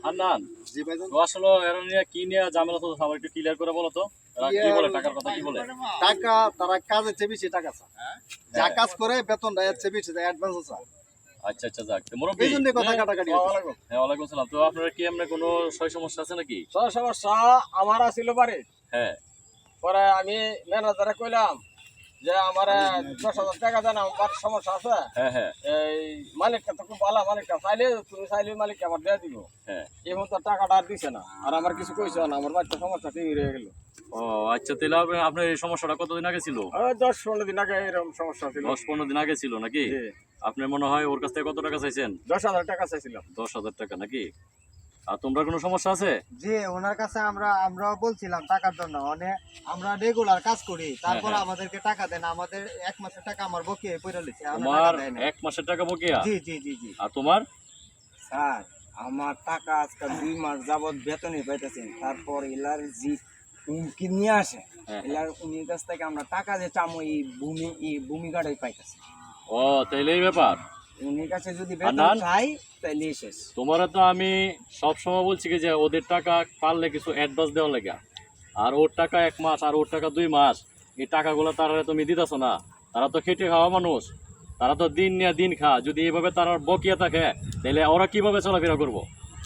হান্নান, জি ভাইজান। তো আসলে এরা নিয়ে কি নিয়ে ঝামেলা চলছে আমার একটু ক্লিয়ার করে বলো তো। এরা কি বলে, টাকার কথা কি বলে? টাকা তারা কাজের চেয়ে বেশি টাকা চায়। যা কাজ করে বেতনটা এর চেয়ে বেশি দেয়, অ্যাডভান্স চায়। আচ্ছা আচ্ছা, যাক তো মুরব্বি। এই জন্য কথা কাটাকাটি হচ্ছে। হ্যাঁ, ওয়ালাইকুম আসসালাম। তো আপনার কি এমনি কোনো সমস্যা আছে নাকি? সমস্যা আমার আছিল বাড়ি। হ্যাঁ পরে আমি ম্যানেজারে কইলাম যে আমার 10,000 টাকা দেন, আমার সমস্যা আছে। হ্যাঁ হ্যাঁ এই মালিকটা তো খুব ভালো, মালিকটা চাইলে তুমি চাইলে মালিককে আমার দিয়ে দিব। হ্যাঁ। এই মতো টাকাটা আর দিছে না, আর আমার কিছু কইছে না, আমার বাচ্চা সমস্যা ঠিক হয়ে গেল। ও আচ্ছা, তাহলে আপনার এই সমস্যাটা কতদিন আগে ছিল? 10-15 দিন আগে এরকম সমস্যা ছিল। 10-15 দিন আগে ছিল নাকি? জি। আপনার মনে হয় ওর কাছ থেকে কত টাকা চাইছেন? 10,000 টাকা চাইছিলাম। 10,000 টাকা নাকি? আর তোমরা কোনো সমস্যা আছে? জি, ওনার কাছে আমরাও বলছিলাম টাকার জন্য, মানে আমরা রেগুলার কাজ করি, তারপর হ্যাঁ। আমাদেরকে টাকা দেন। আমাদের 1 মাসের টাকা আমার বকিয়ে পড়ে রয়েছে, আমরা তোমার টাকা দেয় না। 1 মাসের টাকা বকেয়া? জি জি জি জি। আর তোমার? স্যার আমার টাকা আজকে 2 মাস যাবত বেতনই পাইতেছেন, তারপর এলার জি হুমকি নিয়ে আসে, হ্যাঁ। এলার উনির কাছ থেকে আমরা টাকা যে চামো এই ভূমিকাটাই পাইতেছি। ও তাইলে এই ব্যাপার। উনির কাছে যদি আনান? বেতন চাই তাইলে শেষ। তোমারা তো আমি সব সময় বলছি কি যে ওদের টাকা পারলে কিছু অ্যাডভান্স দেওয়া লাগে, আর ওর টাকা 1 মাস আর ওর টাকা 2 মাস, এই টাকাগুলো তারা তুমি দিতেছো না। তারা তো খেটে খাওয়া মানুষ, তারা তো দিন নিয়ে দিন খা। যদি এইভাবে তারা বকিয়া থাকে তাহলে ওরা কিভাবে চলাফেরা করবো?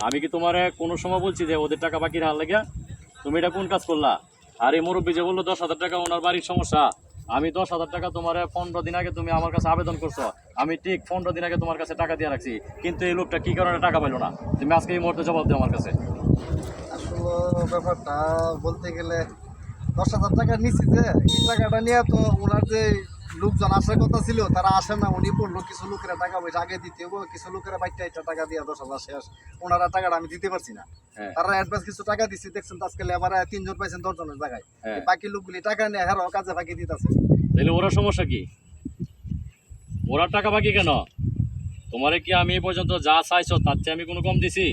আমি কি তোমার কোনো সময় বলছি যে ওদের টাকা বাকি রাখার লেগে? তুমি এটা কোন কাজ করলা? আর এই মুরব্বী যে বললো 10,000 টাকা ওনার বাড়ির সমস্যা, আমি 10,000 টাকা তোমার 15 দিন আগে তুমি আমার কাছে আবেদন করছো, আমি ঠিক 15 দিন আগে তোমার কাছে টাকা দিয়ে রাখছি, কিন্তু এই লোকটা কি কারণে টাকা পাইলো না? তুমি আজকে এই মুহূর্তে জবাব দিও আমার কাছে। আসলে ব্যাপারটা বলতে গেলে 10,000 টাকা নিচ্ছি, যে এই টাকাটা নিয়ে তো ওনার যে লোকজন আসার কথা ছিল তারা আসে না। উনি বললো কিছু লোকেরা টাকা পয়সা আগে দিতে হবে, কিছু লোকেরা বাইটা এটা টাকা দিয়ে 10,000 শেষ, ওনারা টাকাটা আমি দিতে পারছি না। হ্যাঁ। তারা অ্যাডভান্স কিছু টাকা দিচ্ছি, দেখছেন তো আজকে লেবারে 3 জন পাইছেন 10 জনের জায়গায়। হ্যাঁ। বাকি লোকগুলি টাকা নিয়ে হেরাও কাজে ফাঁকি দিতেছে। তাহলে ওরা সমস্যা কি? ওরা টাকা বাকি কেন? তোমারে কি আমি এই পর্যন্ত যা চাইছো তার চেয়ে আমি কোনো কম দিছি?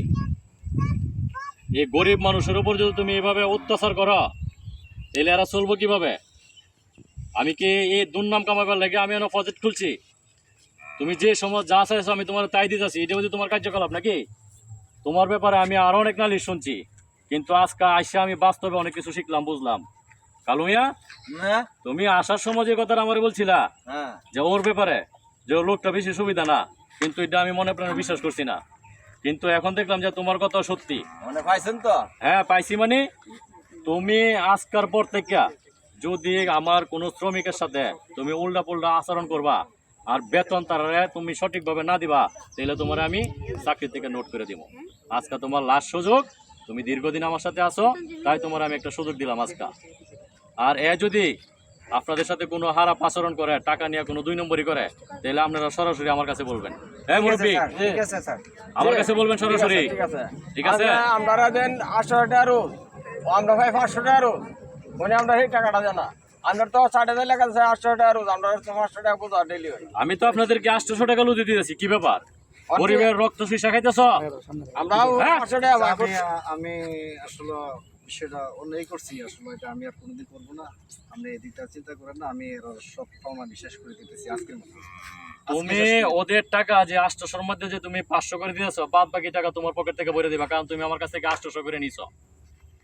এই গরিব মানুষের উপর যদি তুমি এভাবে অত্যাচার করো তাহলে এরা চলবো কিভাবে? আমি কি এই দুর্নাম কামাবার লাগে আমি এনে প্রজেক্ট খুলছি? তুমি যে সময় যা চাইছো আমি তোমার তাই দিতেছি, এটা হচ্ছে তোমার কার্যকলাপ নাকি? তোমার ব্যাপারে আমি আরো অনেক নালিশ শুনছি, কিন্তু আজকে আইসা আমি বাস্তবে অনেক কিছু শিখলাম, বুঝলাম। কালুমিয়া, না তুমি আসার সময় যে কথাটা আমার বলছিলা হ্যাঁ যে ওর ব্যাপারে, যে ওর লোকটা বেশি সুবিধা না, কিন্তু এটা আমি মনে প্রাণে বিশ্বাস করছি না। কিন্তু এখন দেখলাম যে তোমার কথা সত্যি। মনে পাইছেন তো? হ্যাঁ পাইছি। মানে তুমি আজকার পর থেকে যদি আমার কোনো শ্রমিকের সাথে তুমি উল্টা পুল্টা আচরণ করবা আর বেতন তারা তুমি সঠিকভাবে না দিবা, তাহলে তোমার আমি চাকরি থেকে নোট করে দিব। আজকে তোমার লাস্ট সুযোগ, তুমি দীর্ঘদিন আমার সাথে আসো, তাই তোমার আমি একটা সুযোগ দিলাম আজকে। আর এ যদি আপনাদের সাথে কোনো খারাপ আচরণ করে, টাকা নিয়ে কোনো 2 নম্বরই করে, তাহলে আপনারা সরাসরি আমার কাছে বলবেন। হ্যাঁ মুরব্বী, ঠিক আছে স্যার। আমার কাছে বলবেন সরাসরি। ঠিক আছে ঠিক আছে? আমরা দেন 800 টাকা রোজ, আমরা ভাই 500 টাকা রোজ, মানে আমরা এই টাকাটা জানা আমরা তো 60,000 লেখা আছে 800 টাকা রোজ, আমরা 500 টাকা বোঝা ডেলি হয়। আমি তো আপনাদেরকে 800 টাকা লুটি দিতেছি, কি ব্যাপার? গরিবের রক্ত শুষা খাইতেছ? আমরা হ্যাঁ? 500 টাকা ভাগ আমি আসলে বিষয়টা অন্যায় করছি, আসলে এটা আমি আর কোনোদিন করবো না। আপনি এদিকটা চিন্তা করেন না, আমি এর সব প্রমাণ বিশ্বাস করে দিতেছি আজকের মতো। তুমি ওদের টাকা যে 800-র মধ্যে যে তুমি 500 করে দিয়েছো, বাদ বাকি টাকা তোমার পকেট থেকে ভরে দিবা, কারণ তুমি আমার কাছ থেকে 800 করে নিছো।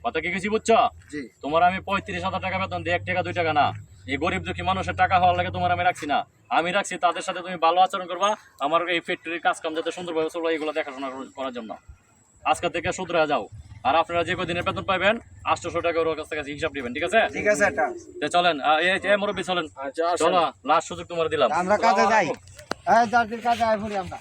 কথা কি কিছু বুঝছো? জি। তোমার আমি 35,000 টাকা বেতন দিই, 1 টাকা 2 টাকা না। এই গরিব দুঃখী মানুষের টাকা হওয়ার লাগে তোমার আমি রাখছি না। আমি রাখছি তাদের সাথে তুমি ভালো আচরণ করবা, আমার এই ফ্যাক্টরির কাজ কাম যাতে সুন্দরভাবে চলবে এগুলো দেখাশোনা করার জন্য। আজকে থেকে শুধরে যাও। আর আপনারা যে কদিনের বেতন পাইবেন 800 টাকা ওর কাছ থেকে হিসাব দিবেন, ঠিক আছে? ঠিক আছে এটা। তো চলেন, এই মুরব্বী চলেন। আচ্ছা চলো, লাস্ট সুযোগ তোমার দিলাম। আমরা কাজে যাই, হ্যাঁ যার কাজে আয় পড়ি আমরা।